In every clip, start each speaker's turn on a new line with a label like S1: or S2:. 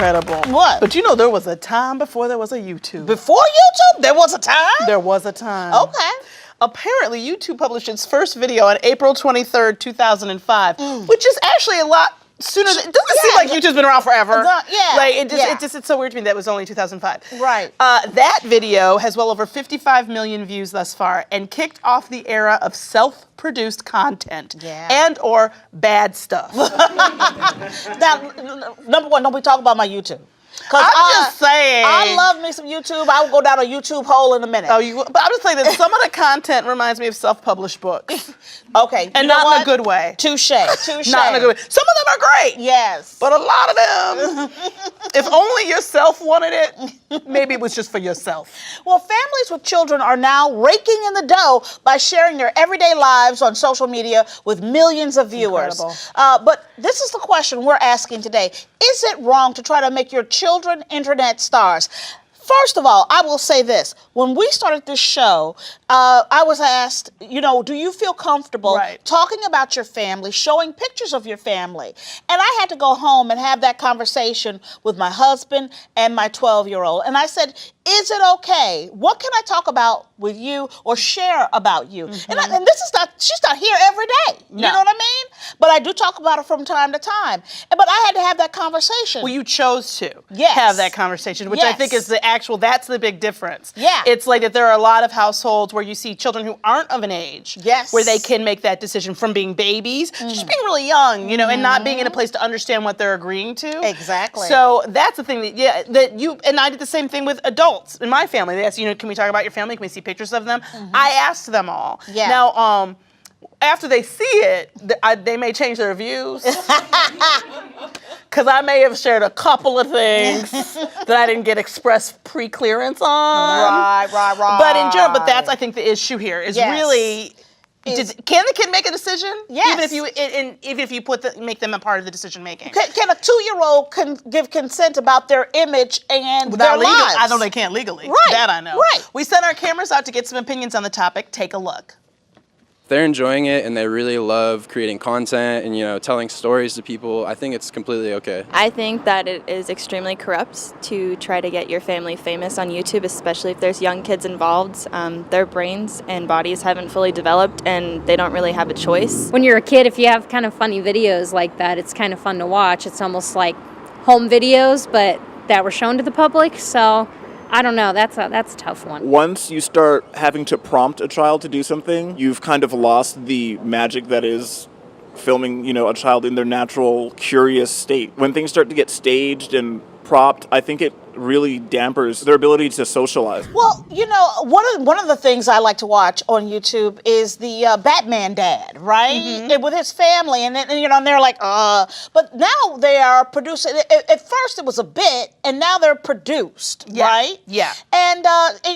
S1: incredible.
S2: What?
S1: But you know, there was a time before there was a YouTube.
S2: Before YouTube? There was a time?
S1: There was a time.
S2: Okay.
S1: Apparently, YouTube published its first video on April 23rd, 2005, which is actually a lot sooner. It doesn't seem like YouTube's been around forever. Like it's so weird to me that it was only 2005.
S2: Right.
S1: That video has well over 55 million views thus far and kicked off the era of self-produced content and or bad stuff.
S2: Now, number one, don't we talk about my YouTube?
S1: I'm just saying.
S2: I love me some YouTube. I will go down a YouTube hole in a minute.
S1: Oh, but I'm just saying that some of the content reminds me of self-published books.
S2: Okay.
S1: And not in a good way.
S2: Touche.
S1: Not in a good way. Some of them are great.
S2: Yes.
S1: But a lot of them, if only yourself wanted it, maybe it was just for yourself.
S2: Well, families with children are now raking in the dough by sharing their everyday lives on social media with millions of viewers. But this is the question we're asking today. Is it wrong to try to make your children internet stars? First of all, I will say this. When we started this show, I was asked, you know, do you feel comfortable talking about your family, showing pictures of your family? And I had to go home and have that conversation with my husband and my 12-year-old. And I said, is it okay? What can I talk about with you or share about you? And this is not, she's not here every day. You know what I mean? But I do talk about it from time to time. But I had to have that conversation.
S1: Well, you chose to have that conversation, which I think is that's the big difference. It's like that there are a lot of households where you see children who aren't of an age where they can make that decision from being babies, just being really young, you know, and not being in a place to understand what they're agreeing to.
S2: Exactly.
S1: So that's the thing that you, and I did the same thing with adults in my family. They asked, you know, can we talk about your family? Can we see pictures of them? I asked them all. Now, after they see it, they may change their views. Because I may have shared a couple of things that I didn't get express pre-clearance on. Right. But in general, that's, I think, the issue here is really, can the kid make a decision? Yes. Even if you make them a part of the decision making.
S2: Can a 2-year-old give consent about their image and their lives?
S1: I know they can't legally. That I know. We sent our cameras out to get some opinions on the topic. Take a look.
S3: They're enjoying it and they really love creating content and, you know, telling stories to people. I think it's completely okay.
S4: I think that it is extremely corrupt to try to get your family famous on YouTube, especially if there's young kids involved. Their brains and bodies haven't fully developed and they don't really have a choice.
S5: When you're a kid, if you have kind of funny videos like that, it's kind of fun to watch. It's almost like home videos, but that were shown to the public. So I don't know, that's a tough one.
S6: Once you start having to prompt a child to do something, you've kind of lost the magic that is filming, you know, a child in their natural, curious state. When things start to get staged and propped, I think it really dampers their ability to socialize.
S2: Well, you know, one of the things I like to watch on YouTube is the Batman dad, right? And with his family, and then, you know, and they're like, but now they are producing. At first it was a bit, and now they're produced, right? And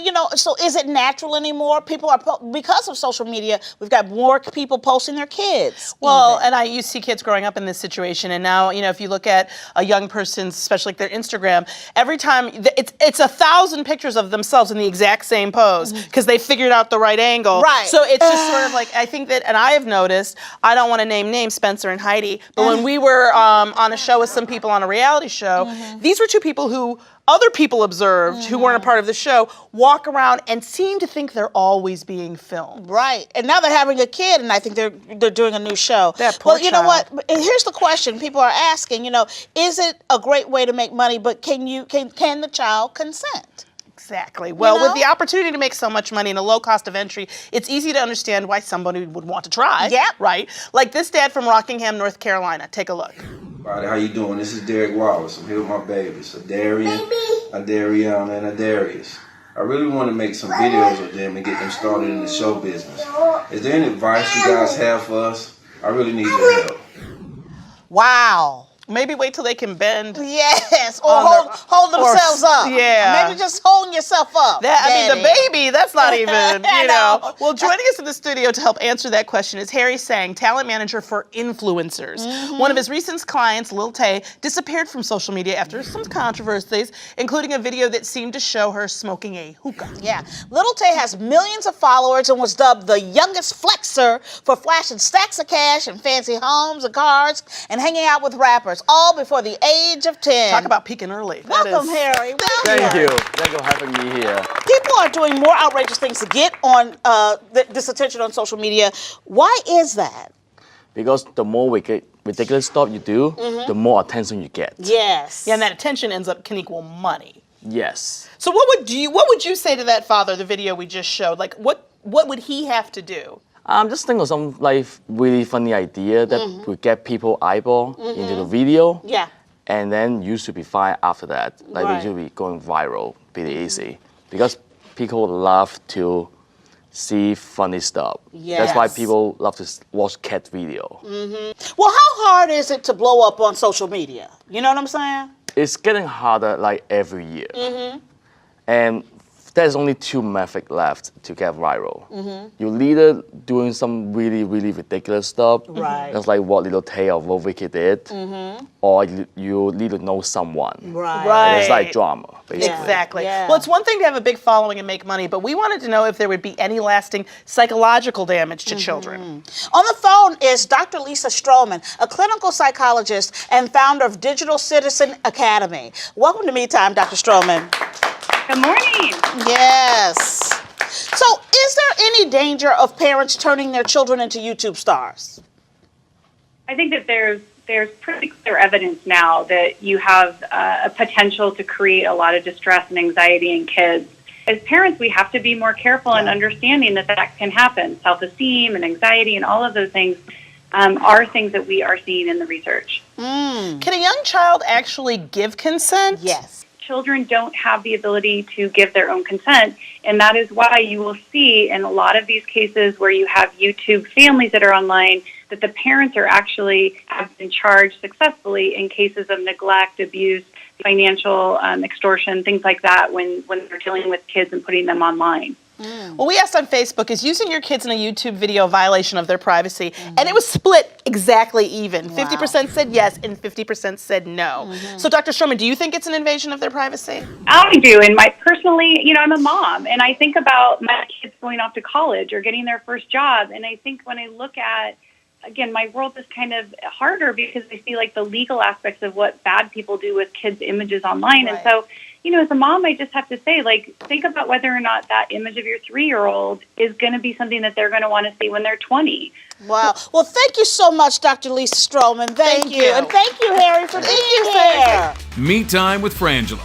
S2: you know, so is it natural anymore? People are, because of social media, we've got more people posting their kids.
S1: Well, and you see kids growing up in this situation, and now, you know, if you look at a young person's, especially like their Instagram, every time it's 1,000 pictures of themselves in the exact same pose because they figured out the right angle. So it's just sort of like, I think that, and I have noticed, I don't want to name names, Spencer and Heidi, but when we were on a show with some people on a reality show, these were two people who other people observed who weren't a part of the show walk around and seem to think they're always being filmed.
S2: And now they're having a kid, and I think they're doing a new show.
S1: Well,
S2: you know what? Here's the question people are asking. You know, is it a great way to make money? But can the child consent?
S1: Exactly. Well, with the opportunity to make so much money and a low cost of entry, it's easy to understand why somebody would want to try. Right? Like this dad from Rockingham, North Carolina. Take a look.
S7: How you doing? This is Derek Wallace. I'm here with my babies, Adarian, Adariana, and Adarius. I really want to make some videos with them and get them started in the show business. Is there any advice you guys have for us? I really need your help.
S2: Wow.
S1: Maybe wait till they can bend.
S2: Yes, or hold themselves up. Maybe just holding yourself up.
S1: I mean, the baby, that's not even, you know. Well, joining us in the studio to help answer that question is Harry Sang, talent manager for influencers. One of his recent clients, Lil Tay, disappeared from social media after some controversies, including a video that seemed to show her smoking a hookah.
S2: Lil Tay has millions of followers and was dubbed the youngest flexer for flashing stacks of cash and fancy homes and cars and hanging out with rappers. followers, all before the age of 10.
S1: Talk about peaking early.
S2: Welcome, Harry.
S8: Thank you. Thank you for having me here.
S2: People are doing more outrageous things to get on this attention on social media. Why is that?
S8: Because the more ridiculous stuff you do, the more attention you get.
S2: Yes.
S1: Yeah, and that attention can equal money.
S8: Yes.
S1: So what would you say to that father, the video we just showed? Like what would he have to do?
S8: Just think of some really funny idea that would get people eyeball into the video.
S2: Yeah.
S8: And then you should be fine after that.
S2: Right.
S8: We should be going viral pretty easy. Because people love to see funny stuff.
S2: Yes.
S8: That's why people love to watch cat video.
S2: Well, how hard is it to blow up on social media? You know what I'm saying?
S8: It's getting harder every year. And there's only two methods left to get viral. You're either doing some really, really ridiculous stuff,
S2: Right.
S8: just like what little Tay of what Vicky did, or you need to know someone.
S2: Right.
S8: And it's like
S1: Right.
S8: drama, basically.
S1: Exactly.
S2: Yeah.
S1: Well, it's one thing to have a big following and make money, but we wanted to know if there would be any lasting psychological damage to children.
S2: On the phone is Dr. Lisa Stroman, a clinical psychologist and founder of Digital Citizen Academy. Welcome to Me Time, Dr. Stroman.
S9: Good morning.
S2: Yes. So, is there any danger of parents turning their children into YouTube stars?
S9: I think that there's pretty clear evidence now that you have a potential to create a lot of distress and anxiety in kids. As parents, we have to be more careful in understanding that can happen. Self-esteem and anxiety and all of those things are things that we are seeing in the research.
S1: Can a young child actually give consent?
S2: Yes.
S9: Children don't have the ability to give their own consent, and that is why you will see in a lot of these cases where you have YouTube families that are online that the parents are actually have been charged successfully in cases of neglect, abuse, financial extortion, things like that when they're dealing with kids and putting them online.
S1: Well, we asked on Facebook, is using your kids in a YouTube video a violation of their privacy? And it was split exactly even. 50% said yes and 50% said no. So, Dr. Stroman, do you think it's an invasion of their privacy?
S9: I do, and personally, I'm a mom, and I think about my kids going off to college or getting their first job, and I think when I look at, again, my world is kind of harder because I see like the legal aspects of what bad people do with kids' images online, and so, as a mom, I just have to say, think about whether or not that image of your 3-year-old is going to be something that they're going to want to see when they're 20.
S2: Wow. Well, thank you so much, Dr. Lisa Stroman. Thank you. And thank you, Harry, for being here.
S10: Me Time with Frangela.